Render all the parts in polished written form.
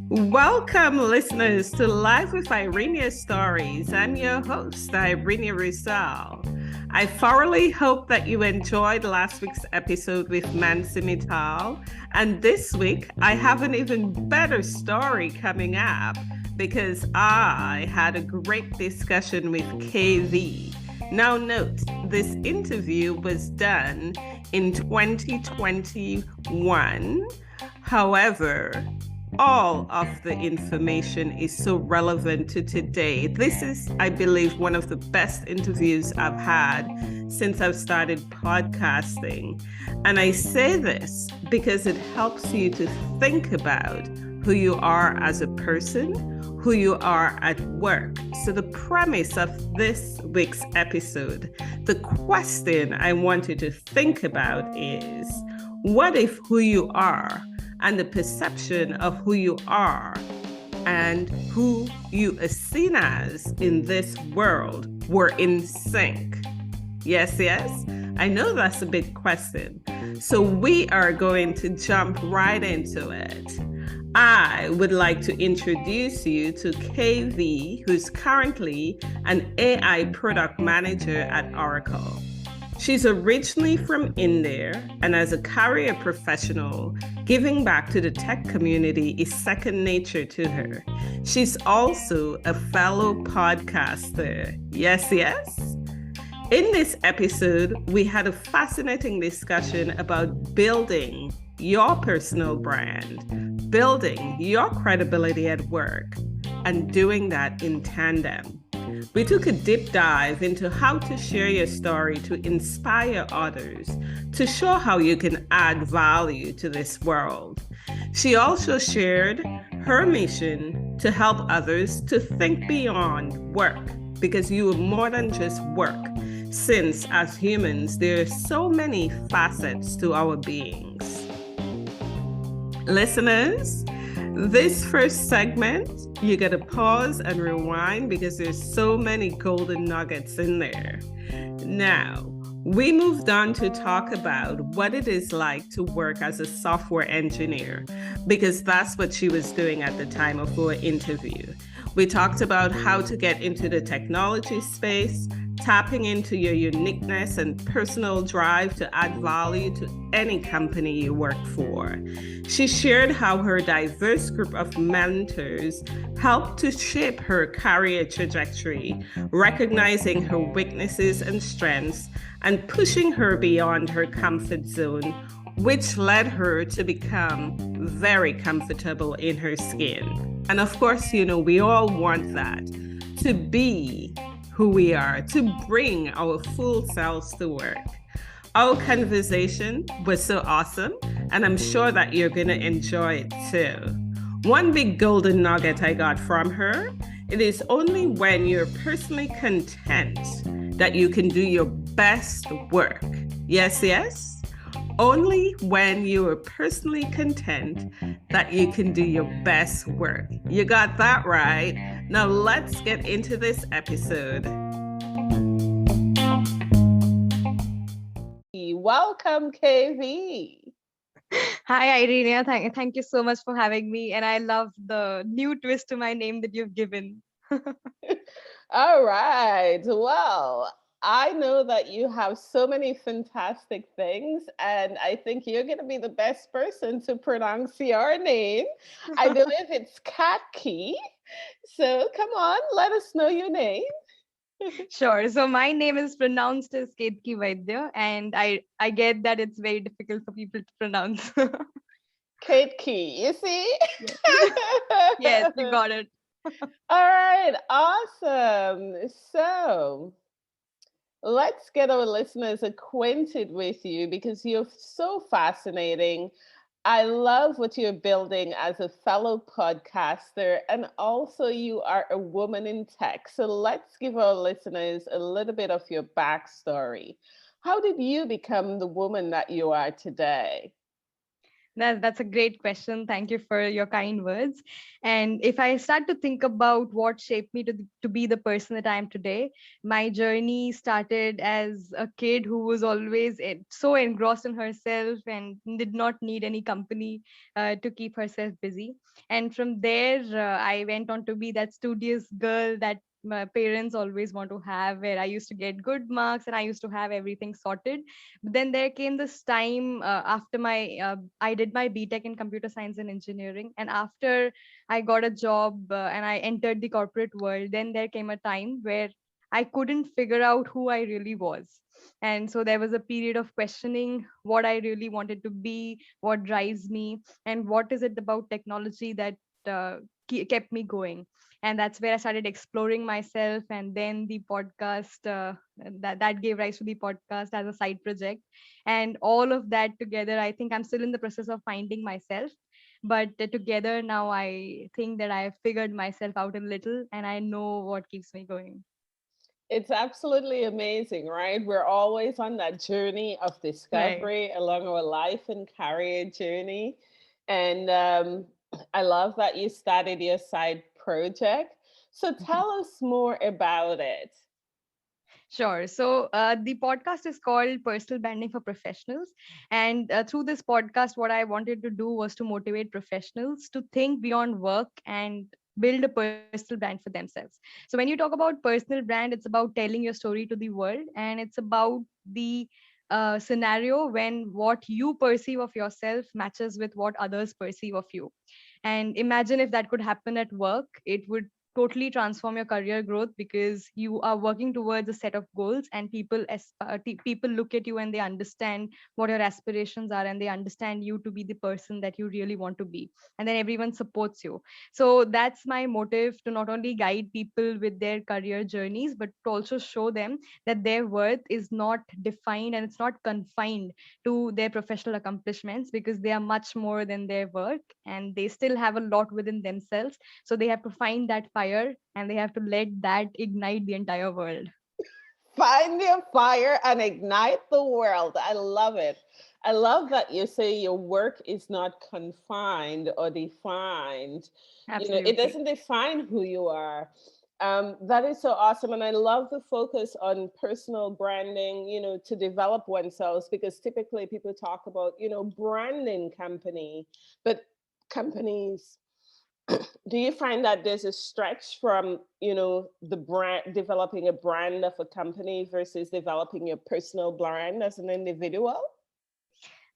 Welcome, listeners, to Life with Irenia Stories. I'm your host, Irenia Rizal. I thoroughly hope that you enjoyed last week's episode with Mansi Mittal. And this week, I have an even better story coming up because I had a great discussion with KV. Now, note, this interview was done in 2021. However, all of the information is so relevant to today. This is, I believe, one of the best interviews I've had since I've started podcasting. And I say this because it helps you to think about who you are as a person, who you are at work. So the premise of this week's episode, the question I want you to think about is, what if who you are and the perception of who you are and who you are seen as in this world were in sync? Yes. I know that's a big question. So we are going to jump right into it. I would like to introduce you to KV, who's currently an AI product manager at Oracle. She's originally from India, and as a career professional, giving back to the tech community is second nature to her. She's also a fellow podcaster. Yes. In this episode, we had a fascinating discussion about building your personal brand, building your credibility at work, and doing that in tandem. We took a deep dive into how to share your story to inspire others, to show how you can add value to this world. She also shared her mission to help others to think beyond work, because you are more than just work, since as humans, there are so many facets to our beings. Listeners, this first segment, you got to pause and rewind because there's so many golden nuggets in there. Now, we moved on to talk about what it is like to work as a software engineer, because that's what she was doing at the time of our interview. We talked about how to get into the technology space, tapping into your uniqueness and personal drive to add value to any company you work for. She shared how her diverse group of mentors helped to shape her career trajectory, recognizing her weaknesses and strengths and pushing her beyond her comfort zone, which led her to become very comfortable in her skin. And of course, we all want that, to be who we are, to bring our full selves to work. Our conversation was so awesome, and I'm sure that you're going to enjoy it too. One big golden nugget I got from her, it is only when you're personally content that you can do your best work. Yes. Only when you are personally content that you can do your best work. You got that right. Now let's get into this episode. Welcome, KV. Hi, Irene. Thank you so much for having me. And I love the new twist to my name that you've given. All right. Well, I know that you have so many fantastic things, and I think you're going to be the best person to pronounce your name. I believe it's Ketaki. So come on, let us know your name. Sure. So my name is pronounced as Ketaki Vaidya, and I get that it's very difficult for people to pronounce. Ketaki, you see? Yes, you got it. All right, awesome. So let's get our listeners acquainted with you because you're so fascinating. I love what you're building as a fellow podcaster, and also you are a woman in tech. So let's give our listeners a little bit of your backstory. How did you become the woman that you are today? That's a great question. Thank you for your kind words. And if I start to think about what shaped me to be the person that I am today, my journey started as a kid who was always so engrossed in herself and did not need any company to keep herself busy. And from there, I went on to be that studious girl that my parents always want to have, where I used to get good marks and I used to have everything sorted. But then there came this time after my I did my BTech in computer science and engineering, and after I got a job and I entered the corporate world, then there came a time where I couldn't figure out who I really was. And so there was a period of questioning what I really wanted to be, what drives me, and what is it about technology that kept me going. And that's where I started exploring myself, and then the podcast that gave rise to the podcast as a side project. And all of that together, I think I'm still in the process of finding myself, but together now I think that I have figured myself out a little and I know what keeps me going. It's absolutely amazing, right? We're always on that journey of Right. discovery along our life and career journey. And I love that you started your side project. So tell us more about it. Sure. So the podcast is called Personal Branding for Professionals. And through this podcast, what I wanted to do was to motivate professionals to think beyond work and build a personal brand for themselves. So when you talk about personal brand, it's about telling your story to the world, and it's about the scenario when what you perceive of yourself matches with what others perceive of you. And imagine if that could happen at work, it would totally transform your career growth, because you are working towards a set of goals, and people look at you and they understand what your aspirations are, and they understand you to be the person that you really want to be, and then everyone supports you. So that's my motive, to not only guide people with their career journeys, but to also show them that their worth is not defined and it's not confined to their professional accomplishments, because they are much more than their work and they still have a lot within themselves. So they have to find that fire and they have to let that ignite the entire world. Find your fire and ignite the world. I love it. I love that you say your work is not confined or defined. You know, it Absolutely. doesn't define who you are. That is so awesome. And I love the focus on personal branding, to develop oneself, because typically people talk about, branding but companies, do you find that there's a stretch from the brand, developing a brand of a company versus developing your personal brand as an individual?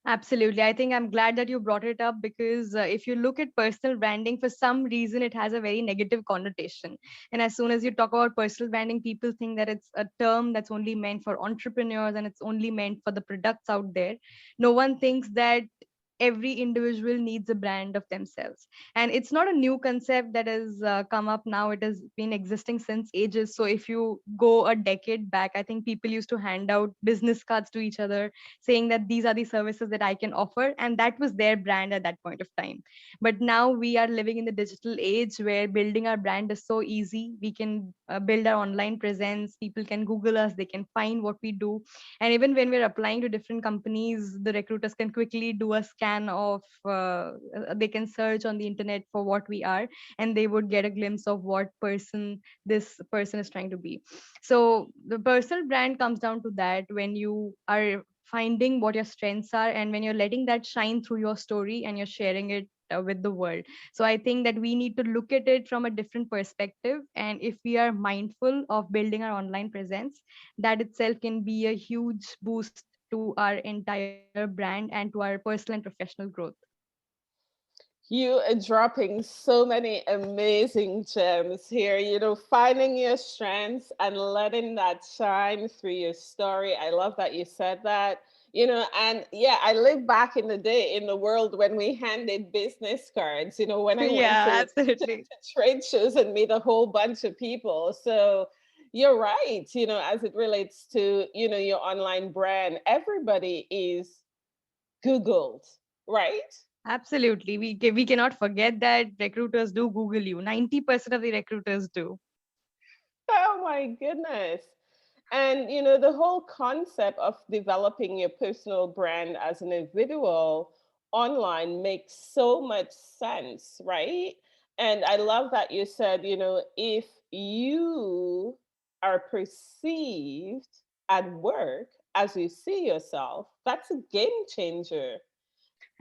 Absolutely. I think I'm glad that you brought it up, because if you look at personal branding, for some reason, it has a very negative connotation. And as soon as you talk about personal branding, people think that it's a term that's only meant for entrepreneurs and it's only meant for the products out there. No one thinks that every individual needs a brand of themselves. And it's not a new concept that has come up now. It has been existing since ages. So if you go a decade back, I think people used to hand out business cards to each other saying that these are the services that I can offer. And that was their brand at that point of time. But now we are living in the digital age where building our brand is so easy. We can build our online presence. People can Google us, they can find what we do. And even when we're applying to different companies, the recruiters can quickly do a scan of, they can search on the internet for what we are, and they would get a glimpse of what person this person is trying to be. So the personal brand comes down to that, when you are finding what your strengths are and when you're letting that shine through your story and you're sharing it with the world. So I think that we need to look at it from a different perspective, and if we are mindful of building our online presence, that itself can be a huge boost to our entire brand and to our personal and professional growth. You are dropping so many amazing gems here, finding your strengths and letting that shine through your story. I love that you said that. And yeah, I live back in the day in the world when we handed business cards, when I went Yeah, absolutely. to trade shows and meet a whole bunch of people. So you're right, as it relates to, your online brand, everybody is Googled, right? Absolutely. We cannot forget that recruiters do Google you. 90% of the recruiters do. Oh my goodness. And the whole concept of developing your personal brand as an individual online makes so much sense, right? And I love that you said, if you are perceived at work as you see yourself, that's a game changer.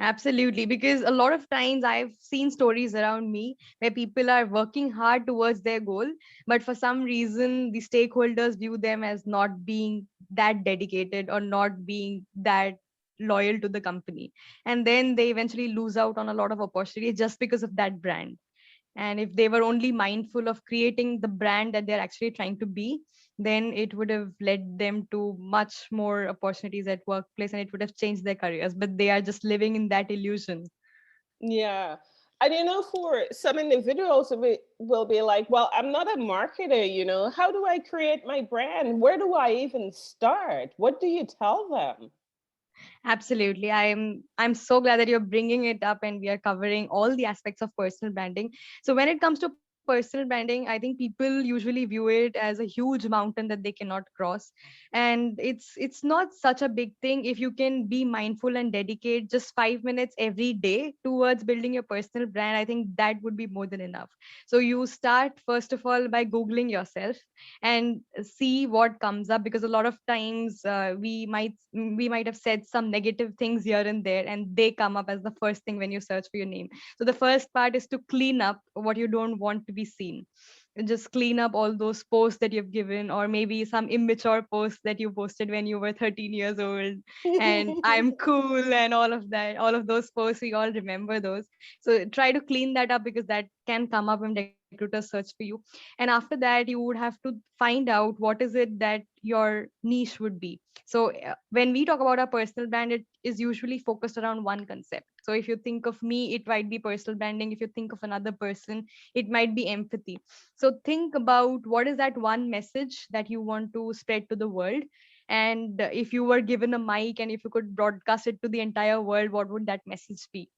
Absolutely, because a lot of times I've seen stories around me where people are working hard towards their goal, but for some reason the stakeholders view them as not being that dedicated or not being that loyal to the company. And then they eventually lose out on a lot of opportunities just because of that brand. And if they were only mindful of creating the brand that they're actually trying to be, then it would have led them to much more opportunities at workplace and it would have changed their careers. But they are just living in that illusion. Yeah. And for some individuals, will be like, well, I'm not a marketer, how do I create my brand? Where do I even start? What do you tell them? Absolutely. I'm so glad that you're bringing it up and we are covering all the aspects of personal branding. So when it comes to personal branding, I think people usually view it as a huge mountain that they cannot cross. And it's not such a big thing if you can be mindful and dedicate just 5 minutes every day towards building your personal brand. I think that would be more than enough. So you start first of all by googling yourself and see what comes up, because a lot of times we might have said some negative things here and there and they come up as the first thing when you search for your name. So the first part is to clean up what you don't want to be seen. Just clean up all those posts that you've given, or maybe some immature posts that you posted when you were 13 years old, and I'm cool and all of that, all of those posts, we all remember those. So try to clean that up because that can come up when recruiters search for you. And after that you would have to find out what is it that your niche would be. So when we talk about our personal brand, it is usually focused around one concept. So if you think of me, it might be personal branding. If you think of another person, it might be empathy. So think about what is that one message that you want to spread to the world. And if you were given a mic and if you could broadcast it to the entire world, what would that message be?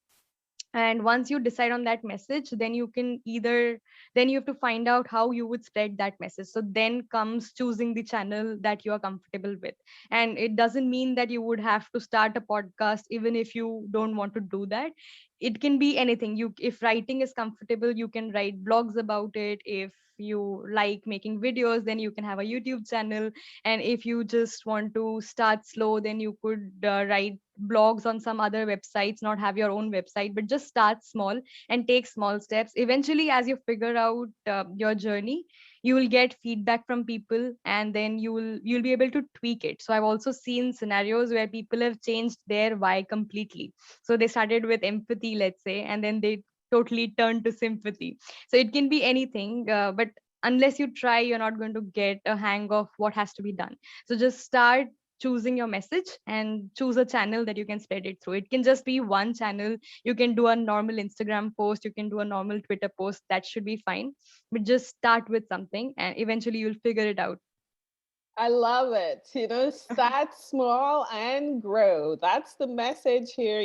And once you decide on that message, then you can either, then you have to find out how you would spread that message. So then comes choosing the channel that you are comfortable with. And it doesn't mean that you would have to start a podcast even if you don't want to do that. It can be anything. You, if writing is comfortable, you can write blogs about it. If you like making videos, then you can have a YouTube channel. And if you just want to start slow, then you could write blogs on some other websites, not have your own website, but just start small and take small steps. Eventually, as you figure out your journey, you will get feedback from people, and then you'll be able to tweak it. So I've also seen scenarios where people have changed their why completely. So they started with empathy, let's say, and then they totally turned to sympathy. So it can be anything, but unless you try, you're not going to get a hang of what has to be done. So just start choosing your message and choose a channel that you can spread it through. It can just be one channel. You can do a normal Instagram post, you can do a normal Twitter post, that should be fine. But just start with something and eventually you'll figure it out. I love it. Start small and grow. That's the message here.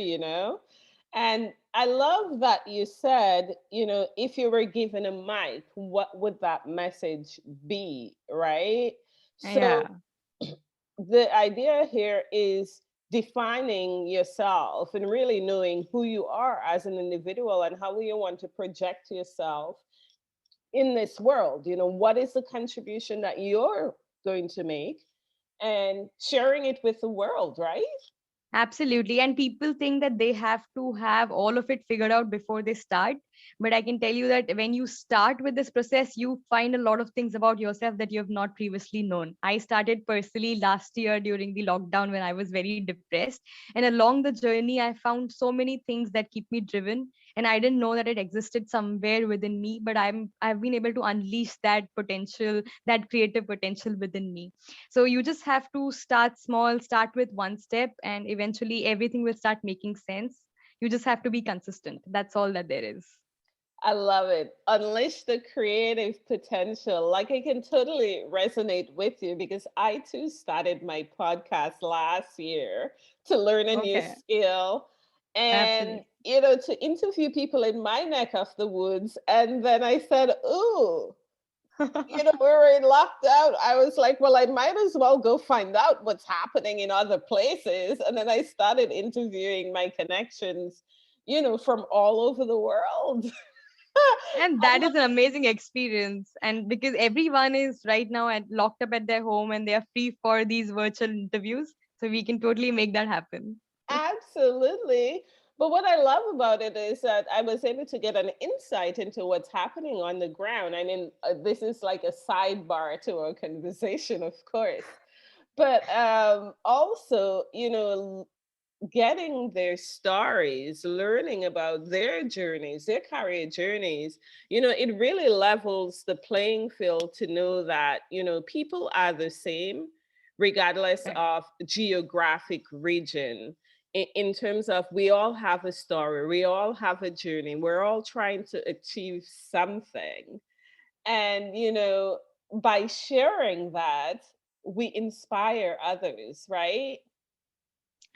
And I love that you said, if you were given a mic, what would that message be, right? Yeah. So the idea here is defining yourself and really knowing who you are as an individual and how you want to project yourself in this world. What is the contribution that you're going to make and sharing it with the world, right? Absolutely. And people think that they have to have all of it figured out before they start. But I can tell you that when you start with this process, you find a lot of things about yourself that you have not previously known. I started personally last year during the lockdown when I was very depressed. And along the journey, I found so many things that keep me driven. And I didn't know that it existed somewhere within me, but I've been able to unleash that potential, that creative potential within me. So you just have to start small, start with one step, and eventually everything will start making sense. You just have to be consistent. That's all that there is. I love it. Unleash the creative potential. Like, I can totally resonate with you because I too started my podcast last year to learn a new Okay. skill and, Absolutely. to interview people in my neck of the woods. And then I said, ooh, we were in lockdown. I was like, well, I might as well go find out what's happening in other places. And then I started interviewing my connections, from all over the world. And that is an amazing experience. And because everyone is right now locked up at their home and they are free for these virtual interviews. So we can totally make that happen. Absolutely. But what I love about it is that I was able to get an insight into what's happening on the ground. I mean, this is like a sidebar to our conversation, of course. But also, getting their stories, learning about their journeys, their career journeys, it really levels the playing field to know that, people are the same regardless Right. of geographic region. In terms of, we all have a story, we all have a journey, we're all trying to achieve something. And, by sharing that, we inspire others, right?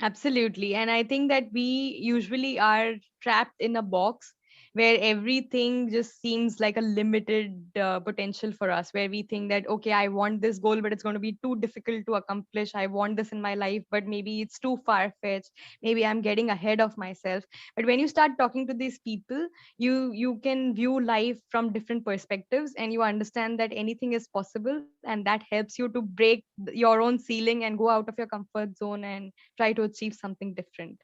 Absolutely. And I think that we usually are trapped in a box where everything just seems like a limited potential for us, where we think that, okay, I want this goal, but it's going to be too difficult to accomplish. I want this in my life, but maybe it's too far fetched. Maybe I'm getting ahead of myself. But when you start talking to these people, you can view life from different perspectives and you understand that anything is possible. And that helps you to break your own ceiling and go out of your comfort zone and try to achieve something different.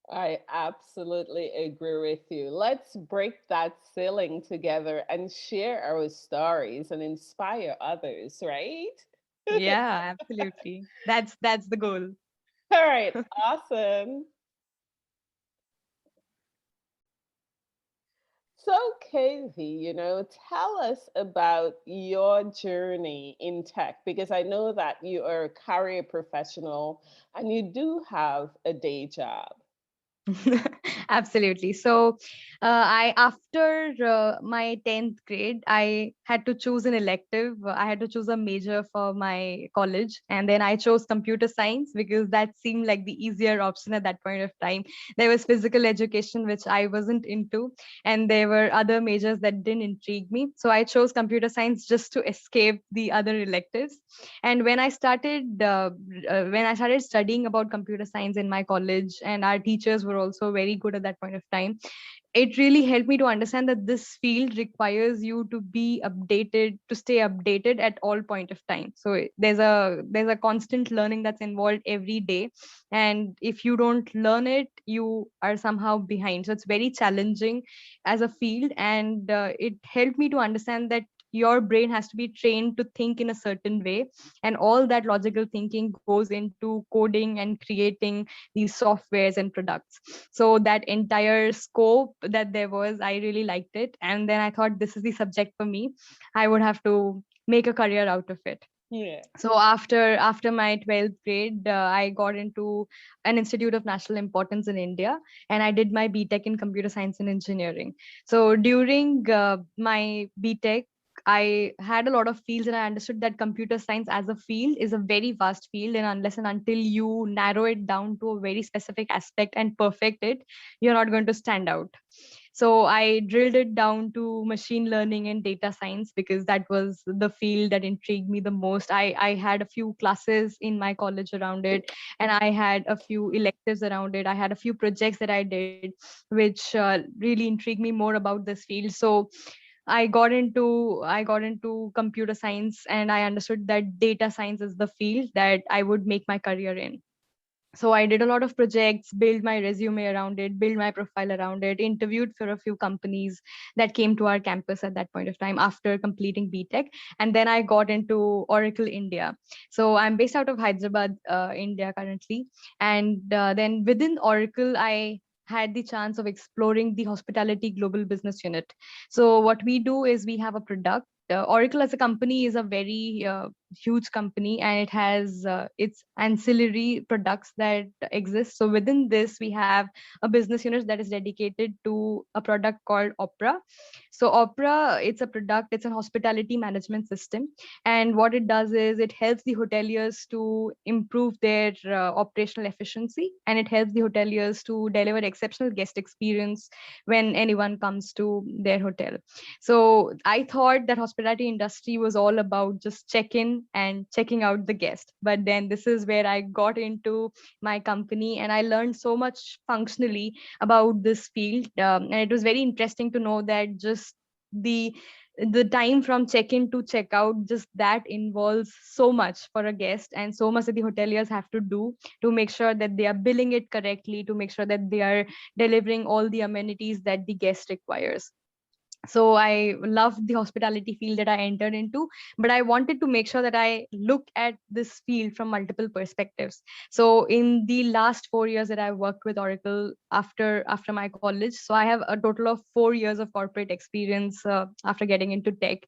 I absolutely agree with you. Let's break that ceiling together and share our stories and inspire others, right? Yeah, absolutely. That's the goal. All right, awesome. So, Katie, tell us about your journey in tech because I know that you are a career professional and you do have a day job. Absolutely. So, I after my 10th grade, I had to choose an elective. I had to choose a major for my college, and then I chose computer science because that seemed like the easier option at that point of time. There was physical education, which I wasn't into, and there were other majors that didn't intrigue me. So I chose computer science just to escape the other electives. And when I started studying about computer science in my college, and our teachers were also very good at that point of time, it really helped me to understand that this field requires you to be updated, to stay updated at all point of time. So there's a constant learning that's involved every day, and if you don't learn it, you are somehow behind. So it's very challenging as a field, and it helped me to understand that your brain has to be trained to think in a certain way, and all that logical thinking goes into coding and creating these softwares and products. So that entire scope that there was, I really liked it, and then I thought, this is the subject for me. I would have to make a career out of it. Yeah. So after my 12th grade, I got into an institute of national importance in India, and I did my BTech in computer science and engineering. So during my BTech, I had a lot of fields, and I understood that computer science as a field is a very vast field, and unless and until you narrow it down to a very specific aspect and perfect it, you're not going to stand out. So I drilled it down to machine learning and data science because that was the field that intrigued me the most. I had a few classes in my college around it, and I had a few electives around it. I had a few projects that I did, which really intrigued me more about this field. So I got into computer science, and I understood that data science is the field that I would make my career in. So I did a lot of projects, build my resume around it, build my profile around it, interviewed for a few companies that came to our campus at that point of time after completing BTech. And then I got into Oracle India. So I'm based out of Hyderabad, India currently. And then within Oracle, I had the chance of exploring the hospitality global business unit. So what we do is we have a product. Oracle as a company is a very huge company, and it has its ancillary products that exist. So within this, we have a business unit that is dedicated to a product called Opera. So Opera, it's a product, it's a hospitality management system. And what it does is it helps the hoteliers to improve their operational efficiency, and it helps the hoteliers to deliver exceptional guest experience when anyone comes to their hotel. So I thought that hospitality industry was all about just check in and checking out the guest. But then this is where I got into my company, and I learned so much functionally about this field. And it was very interesting to know that just the the time from check-in to check-out, just that involves so much for a guest, and so much that the hoteliers have to do to make sure that they are billing it correctly, to make sure that they are delivering all the amenities that the guest requires. So I loved the hospitality field that I entered into, but I wanted to make sure that I look at this field from multiple perspectives. So in the last 4 years that I worked with Oracle after my college, so I have a total of 4 years of corporate experience after getting into tech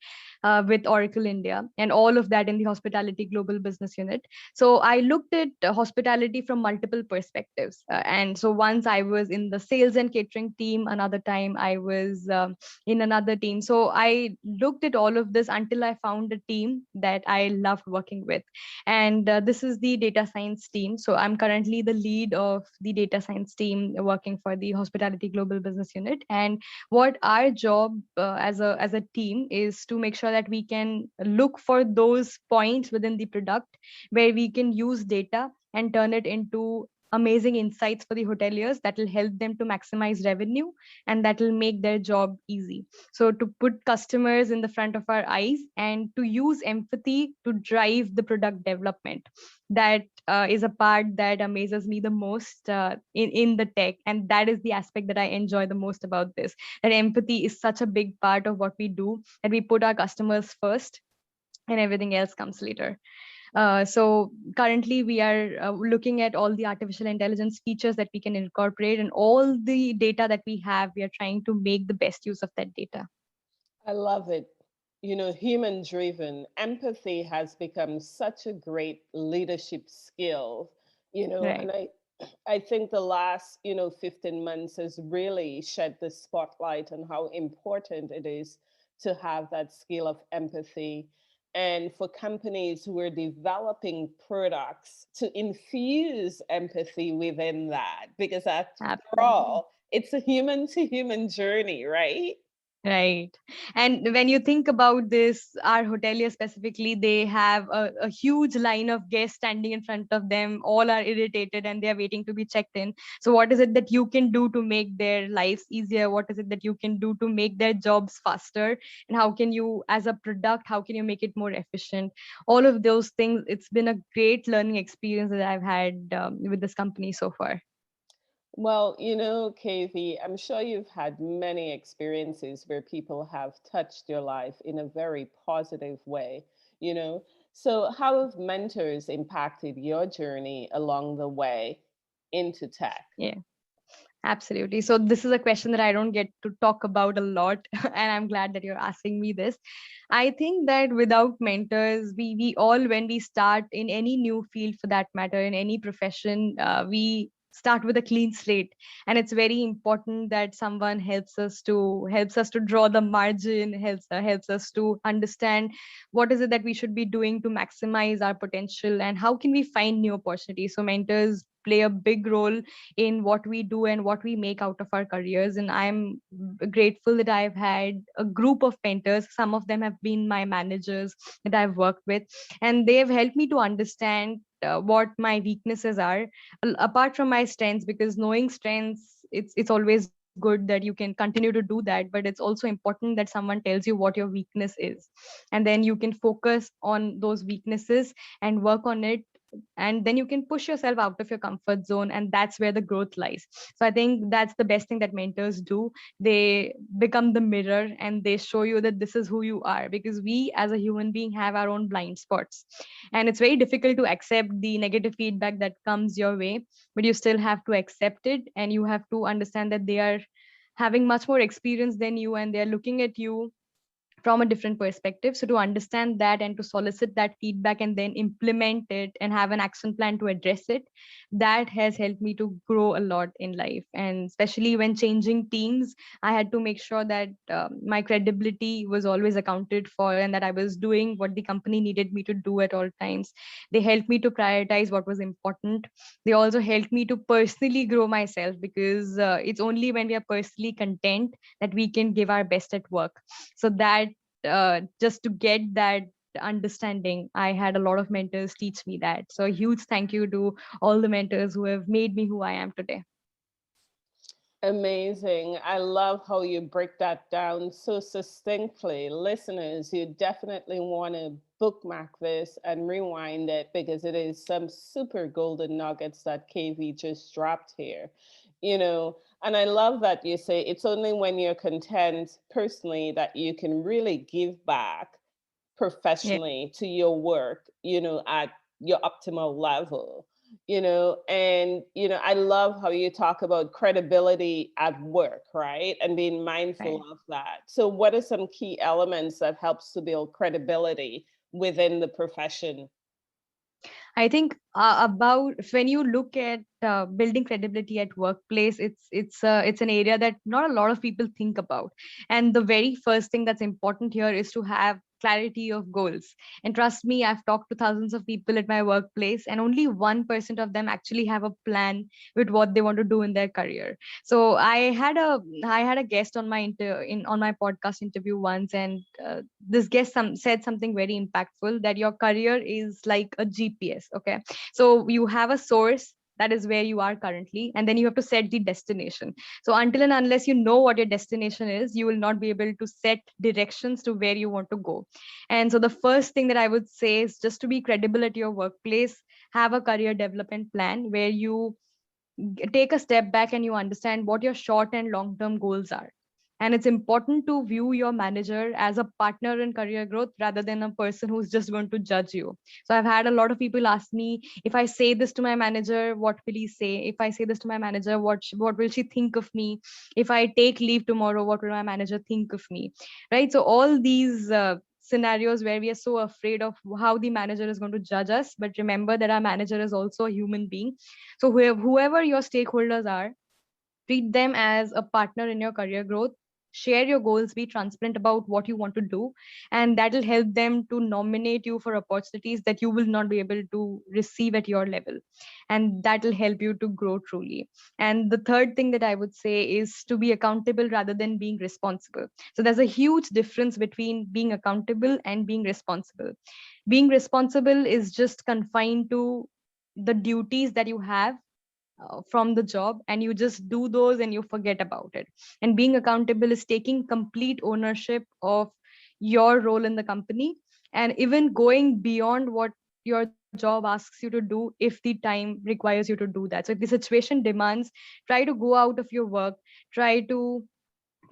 with Oracle India, and all of that in the hospitality global business unit. So I looked at hospitality from multiple perspectives, and so once I was in the sales and catering team, another time I was in another team. So I looked at all of this until I found a team that I loved working with. And this is the data science team. So I'm currently the lead of the data science team working for the hospitality global business unit. And what our job as a team is to make sure that we can look for those points within the product where we can use data and turn it into amazing insights for the hoteliers that will help them to maximize revenue, and that will make their job easy. So to put customers in the front of our eyes and to use empathy to drive the product development, that is a part that amazes me the most in the tech, and that is the aspect that I enjoy the most about this, that empathy is such a big part of what we do, that we put our customers first and everything else comes later. So currently we are looking at all the artificial intelligence features that we can incorporate, and all the data that we have, we are trying to make the best use of that data. I love it. You know, human driven empathy has become such a great leadership skill, and Right. I think the last, 15 months has really shed the spotlight on how important it is to have that skill of empathy. And for companies who are developing products to infuse empathy within that, because after Absolutely. all, it's a human to human journey, right? Right. And when you think about this, our hotelier specifically, they have a huge line of guests standing in front of them. All are irritated and they are waiting to be checked in. So, what is it that you can do to make their lives easier? What is it that you can do to make their jobs faster? And how can you, as a product, how can you make it more efficient? All of those things, it's been a great learning experience that I've had with this company so far. Well, KV, I'm sure you've had many experiences where people have touched your life in a very positive way, you know. So, how have mentors impacted your journey along the way into tech? Yeah. Absolutely. So this is a question that I don't get to talk about a lot, and I'm glad that you're asking me this. I think that without mentors, we all, when we start in any new field for that matter, in any profession, we start with a clean slate, and it's very important that someone helps us to draw the margin, helps us to understand what is it that we should be doing to maximize our potential, and how can we find new opportunities. So mentors play a big role in what we do and what we make out of our careers. And I'm grateful that I've had a group of mentors. Some of them have been my managers that I've worked with, and they have helped me to understand what my weaknesses are, apart from my strengths, because knowing strengths, it's always good that you can continue to do that, but it's also important that someone tells you what your weakness is, and then you can focus on those weaknesses and work on it, and then you can push yourself out of your comfort zone, and that's where the growth lies. So I think that's the best thing that mentors do. They become the mirror and they show you that this is who you are, because we as a human being have our own blind spots, and it's very difficult to accept the negative feedback that comes your way, but you still have to accept it, and you have to understand that they are having much more experience than you, and they're looking at you from a different perspective. So to understand that and to solicit that feedback and then implement it and have an action plan to address it, that has helped me to grow a lot in life. And especially when changing teams, I had to make sure that my credibility was always accounted for and that I was doing what the company needed me to do at all times. They helped me to prioritize what was important. They also helped me to personally grow myself, because it's only when we are personally content that we can give our best at work. So that just to get that understanding, I had a lot of mentors teach me that. So a huge thank you to all the mentors who have made me who I am today. Amazing. I love how you break that down so succinctly. Listeners, you definitely want to bookmark this and rewind it because it is some super golden nuggets that KV just dropped here. And I love that you say it's only when you're content personally that you can really give back Yeah. professionally to your work, at your optimal level. And I love how you talk about credibility at work, right? And being mindful Right. of that. So what are some key elements that helps to build credibility within the profession? I think about when you look at building credibility at workplace, it's an area that not a lot of people think about. And the very first thing that's important here is to have clarity of goals. And trust me, I've talked to thousands of people at my workplace, and only 1% of them actually have a plan with what they want to do in their career. So I had a guest on my on my podcast interview once, and this guest said something very impactful, that your career is like a GPS. Okay, so you have a source, that is where you are currently, and then you have to set the destination. So until and unless you know what your destination is, you will not be able to set directions to where you want to go. And so the first thing that I would say is, just to be credible at your workplace, have a career development plan where you take a step back and you understand what your short and long term goals are. And it's important to view your manager as a partner in career growth rather than a person who's just going to judge you. So I've had a lot of people ask me, if I say this to my manager, what will he say? If I say this to my manager, what will she think of me? If I take leave tomorrow, what will my manager think of me? Right? So all these scenarios where we are so afraid of how the manager is going to judge us, but remember that our manager is also a human being. So whoever your stakeholders are, treat them as a partner in your career growth. Share your goals, be transparent about what you want to do, and that will help them to nominate you for opportunities that you will not be able to receive at your level. And that will help you to grow truly. And the third thing that I would say is to be accountable rather than being responsible. So there's a huge difference between being accountable and being responsible. Being responsible is just confined to the duties that you have from the job, and you just do those and you forget about it. And being accountable is taking complete ownership of your role in the company, and even going beyond what your job asks you to do if the time requires you to do that. So if the situation demands, try to go out of your work, try to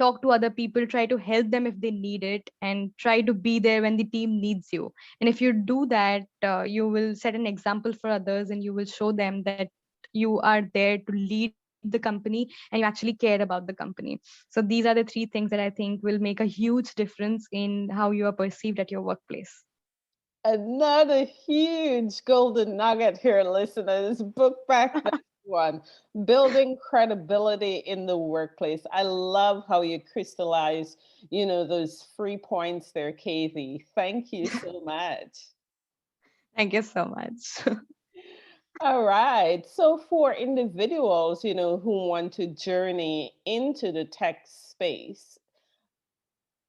talk to other people, try to help them if they need it, and try to be there when the team needs you. And if you do that, you will set an example for others, and you will show them that you are there to lead the company and you actually care about the company. So these are the three things that I think will make a huge difference in how you are perceived at your workplace. Another huge golden nugget here, listeners. Book back this one. Building credibility in the workplace. I love how you crystallize, those 3 points there, KV. Thank you so much. Thank you so much. All right. So for individuals, who want to journey into the tech space,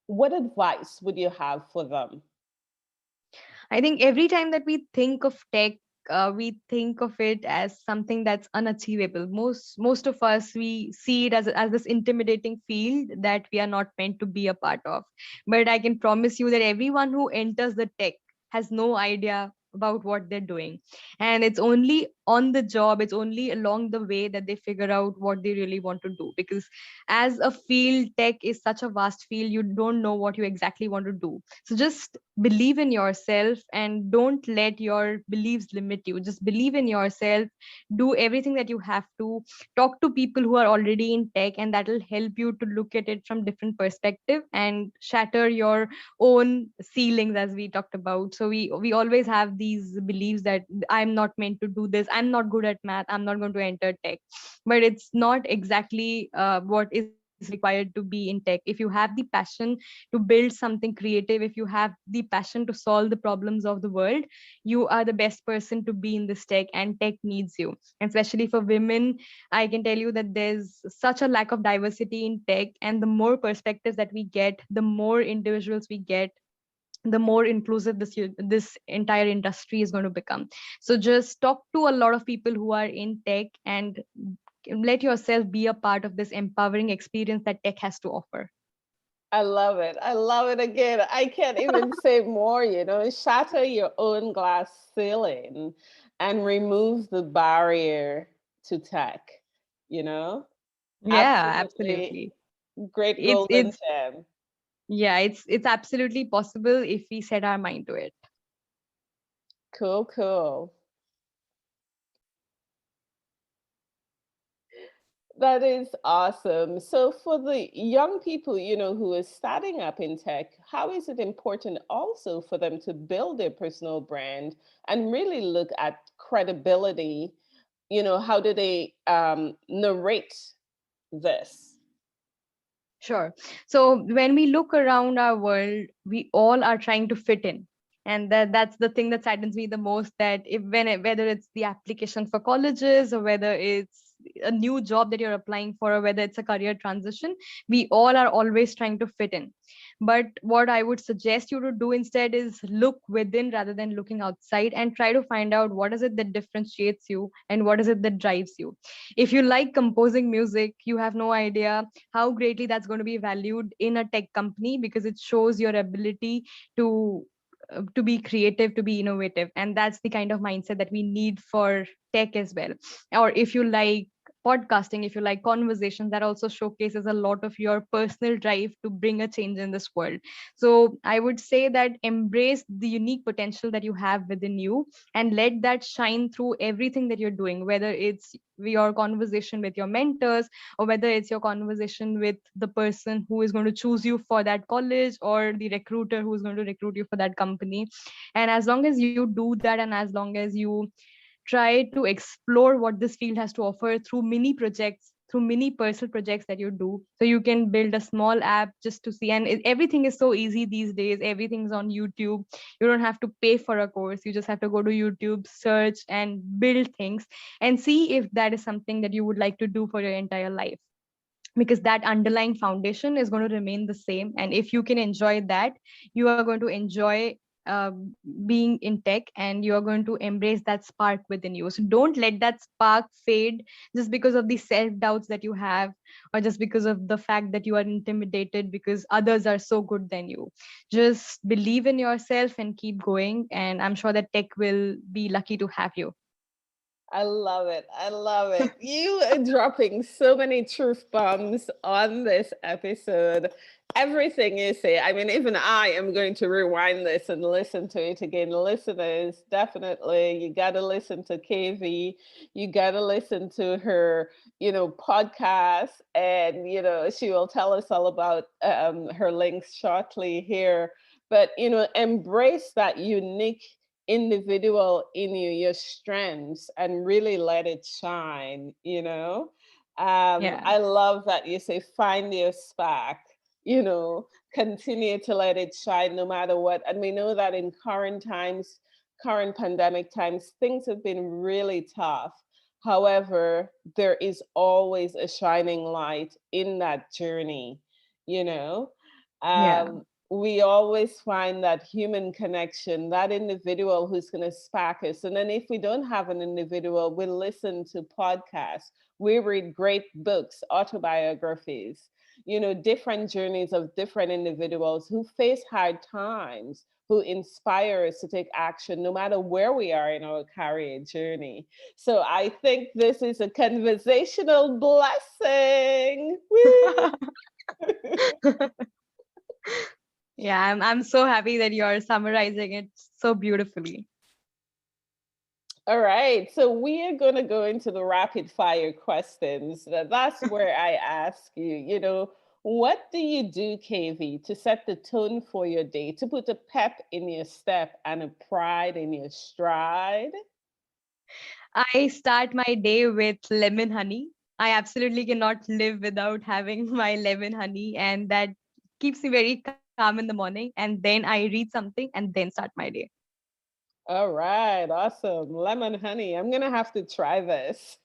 what advice would you have for them? I think every time that we think of tech, we think of it as something that's unachievable. Most of us, we see it as this intimidating field that we are not meant to be a part of. But I can promise you that everyone who enters the tech has no idea about what they're doing. And it's only on the job, it's only along the way that they figure out what they really want to do. Because as a field, tech is such a vast field, you don't know what you exactly want to do. So just believe in yourself and don't let your beliefs limit you. Just believe in yourself, do everything that you have to, talk to people who are already in tech, and that will help you to look at it from different perspective and shatter your own ceilings, as we talked about. So we always have these beliefs that I'm not meant to do this, I'm not good at math, I'm not going to enter tech. But it's not exactly what is required to be in tech. If you have the passion to build something creative, if you have the passion to solve the problems of the world, you are the best person to be in this tech, and tech needs you. And especially for women, I can tell you that there's such a lack of diversity in tech, and the more perspectives that we get, the more individuals we get, the more inclusive this entire industry is going to become. So just talk to a lot of people who are in tech, and let yourself be a part of this empowering experience that tech has to offer. I love it. I love it again. I can't even say more, shatter your own glass ceiling and remove the barrier to tech, you know? Yeah, Absolutely absolutely. great golden It's gem. yeah, it's absolutely possible if we set our mind to it. Cool, cool. That is awesome. So for the young people, who are starting up in tech, how is it important also for them to build their personal brand and really look at credibility? How do they narrate this? Sure. So when we look around our world, we all are trying to fit in. And that's the thing that saddens me the most, that whether it's the application for colleges, or whether it's a new job that you're applying for, or whether it's a career transition, we all are always trying to fit in. But what I would suggest you to do instead is look within rather than looking outside, and try to find out what is it that differentiates you and what is it that drives you. If you like composing music, you have no idea how greatly that's going to be valued in a tech company, because it shows your ability to to be creative, to be innovative. And that's the kind of mindset that we need for tech as well. Or if you like podcasting, if you like conversations, that also showcases a lot of your personal drive to bring a change in this world. So I would say that embrace the unique potential that you have within you, and let that shine through everything that you're doing, whether it's your conversation with your mentors, or whether it's your conversation with the person who is going to choose you for that college, or the recruiter who is going to recruit you for that company. And as long as you do that, and as long as you try to explore what this field has to offer through mini projects, through mini personal projects that you do, so you can build a small app just to see. And everything is so easy these days, everything's on YouTube. You don't have to pay for a course, you just have to go to YouTube, search, and build things, and see if that is something that you would like to do for your entire life. Because that underlying foundation is going to remain the same, and if you can enjoy that, you are going to enjoy uh, being in tech, and you are going to embrace that spark within you. So don't let that spark fade just because of the self doubts that you have, or just because of the fact that you are intimidated because others are so good than you. Just believe in yourself and keep going, and I'm sure that tech will be lucky to have you. I love it. I love it. You are dropping so many truth bombs on this episode. Everything you say, I mean, even I am going to rewind this and listen to it again. Listeners, definitely, you got to listen to KV. You got to listen to her, podcast. And, she will tell us all about her links shortly here. But, embrace that unique individual in you, your strengths, and really let it shine, Yeah. I love that you say find your spark, continue to let it shine no matter what. And we know that in current times, current pandemic times, things have been really tough. However, there is always a shining light in that journey, you know Yeah. um, we always find that human connection, that individual who's going to spark us. And then if we don't have an individual, we listen to podcasts, we read great books, autobiographies, different journeys of different individuals who face hard times, who inspire us to take action no matter where we are in our career journey. So I think this is a conversational blessing. Woo! Yeah, I'm so happy that you're summarizing it so beautifully. All right, so we are going to go into the rapid fire questions. That's where I ask you, what do you do, KV, to set the tone for your day, to put a pep in your step and a pride in your stride? I start my day with lemon honey. I absolutely cannot live without having my lemon honey, and that keeps me very calm in the morning. And then I read something and then start my day. All right, awesome. Lemon honey. I'm going to have to try this.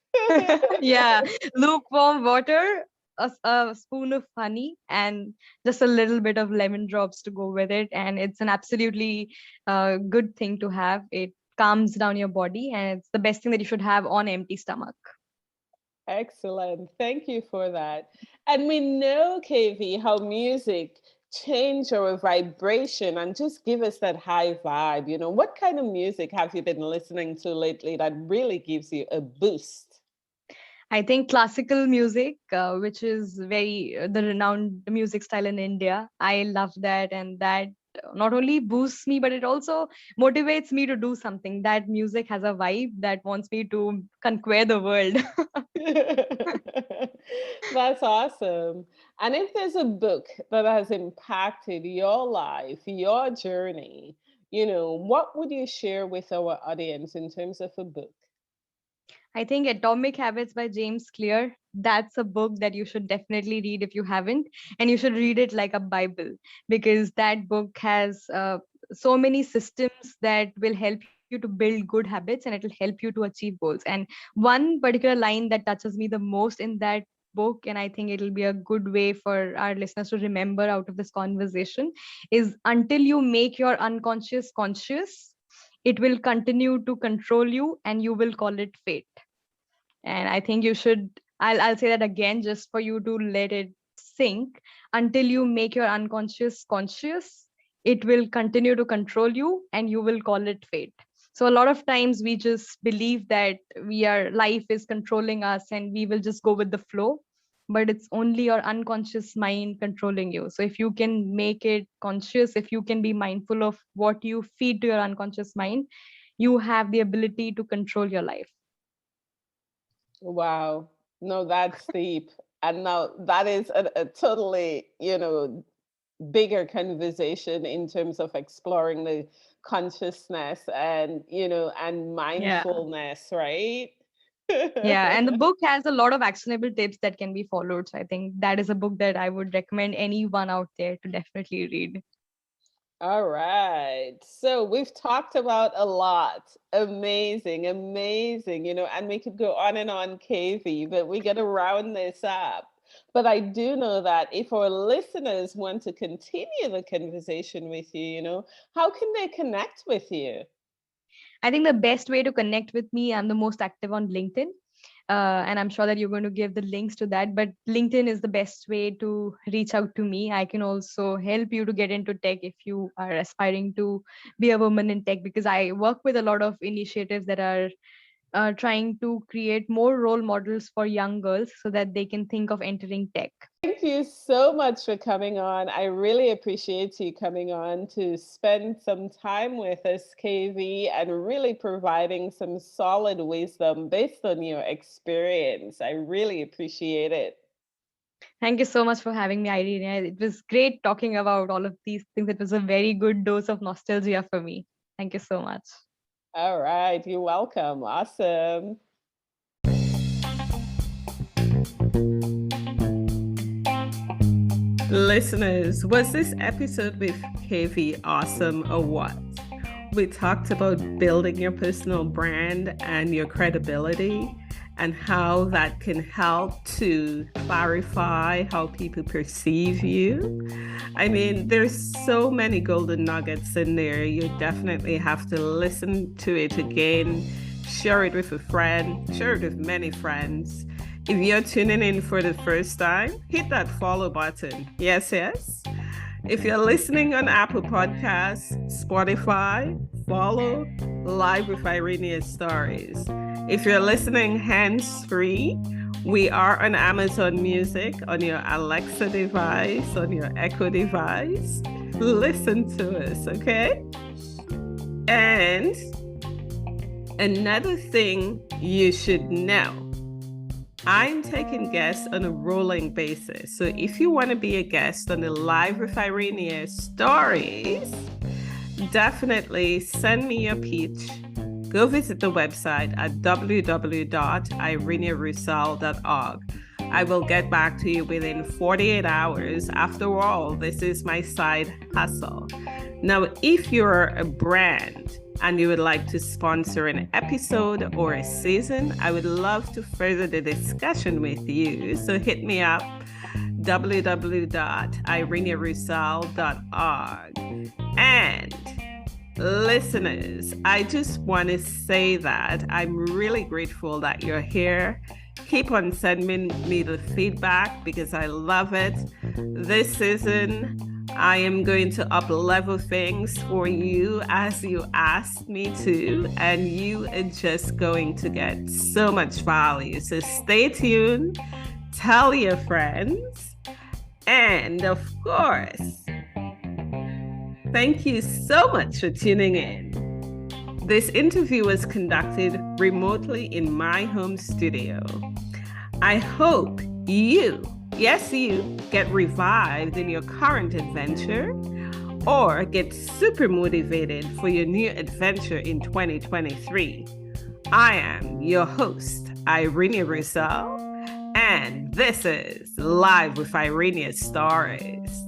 Yeah, lukewarm water, a spoon of honey, and just a little bit of lemon drops to go with it. And it's an absolutely good thing to have. It calms down your body, and it's the best thing that you should have on empty stomach. Excellent. Thank you for that. And we know, KV, how music change our vibration and just give us that high vibe. What kind of music have you been listening to lately that really gives you a boost? I think classical music, which is very the renowned music style in India, I love that, and that not only boosts me, but it also motivates me to do something. That music has a vibe that wants me to conquer the world. That's awesome. And if there's a book that has impacted your life, your journey, what would you share with our audience in terms of a book? I think Atomic Habits by James Clear, that's a book that you should definitely read if you haven't. And you should read it like a Bible, because that book has so many systems that will help you to build good habits, and it will help you to achieve goals. And one particular line that touches me the most in that book, and I think it'll be a good way for our listeners to remember out of this conversation, is until you make your unconscious conscious, it will continue to control you and you will call it fate. And I think you should, I'll say that again just for you to let it sink. Until you make your unconscious conscious, it will continue to control you and you will call it fate. So a lot of times we just believe that life is controlling us and we will just go with the flow, but it's only your unconscious mind controlling you. So if you can make it conscious, if you can be mindful of what you feed to your unconscious mind, you have the ability to control your life. Wow. No, that's deep. And now that is a totally, bigger conversation in terms of exploring the consciousness and, and Yeah. mindfulness, right? Yeah. And the book has a lot of actionable tips that can be followed. So I think that is a book that I would recommend anyone out there to definitely read. All right. So we've talked about a lot. Amazing, amazing, and we could go on and on, KV, but we got to round this up. But I do know that if our listeners want to continue the conversation with you, how can they connect with you? I think the best way to connect with me, I'm the most active on LinkedIn. And I'm sure that you're going to give the links to that. But LinkedIn is the best way to reach out to me. I can also help you to get into tech if you are aspiring to be a woman in tech, because I work with a lot of initiatives that are trying to create more role models for young girls so that they can think of entering tech. Thank you so much for coming on. I really appreciate you coming on to spend some time with us, KV, and really providing some solid wisdom based on your experience. I really appreciate it. Thank you so much for having me, Irene. It was great talking about all of these things. It was a very good dose of nostalgia for me. Thank you so much. All right, you're welcome. Awesome. Listeners, was this episode with KV awesome or what? We talked about building your personal brand and your credibility and how that can help to clarify how people perceive you. I mean, there's so many golden nuggets in there. You definitely have to listen to it again, share it with a friend, share it with many friends. If you're tuning in for the first time, hit that follow button. Yes, yes. If you're listening on Apple Podcasts, Spotify, follow Live with Irene Stories. If you're listening hands-free, we are on Amazon Music, on your Alexa device, on your Echo device. Listen to us, okay? And another thing you should know, I'm taking guests on a rolling basis. So if you want to be a guest on the Live with Irene Stories, definitely send me your pitch. Go visit the website at www.ireneroussel.org. I will get back to you within 48 hours. After all, this is my side hustle. Now, if you're a brand and you would like to sponsor an episode or a season, I would love to further the discussion with you. So hit me up, www.ireneroussel.org. And listeners, I just want to say that I'm really grateful that you're here. Keep on sending me the feedback because I love it. This season, I am going to up-level things for you as you asked me to, and you are just going to get so much value. So stay tuned, tell your friends, and of course, thank you so much for tuning in. This interview was conducted remotely in my home studio. I hope you, yes, you, get revived in your current adventure or get super motivated for your new adventure in 2023. I am your host, Irene Roussel, and this is Live with Irene Stories.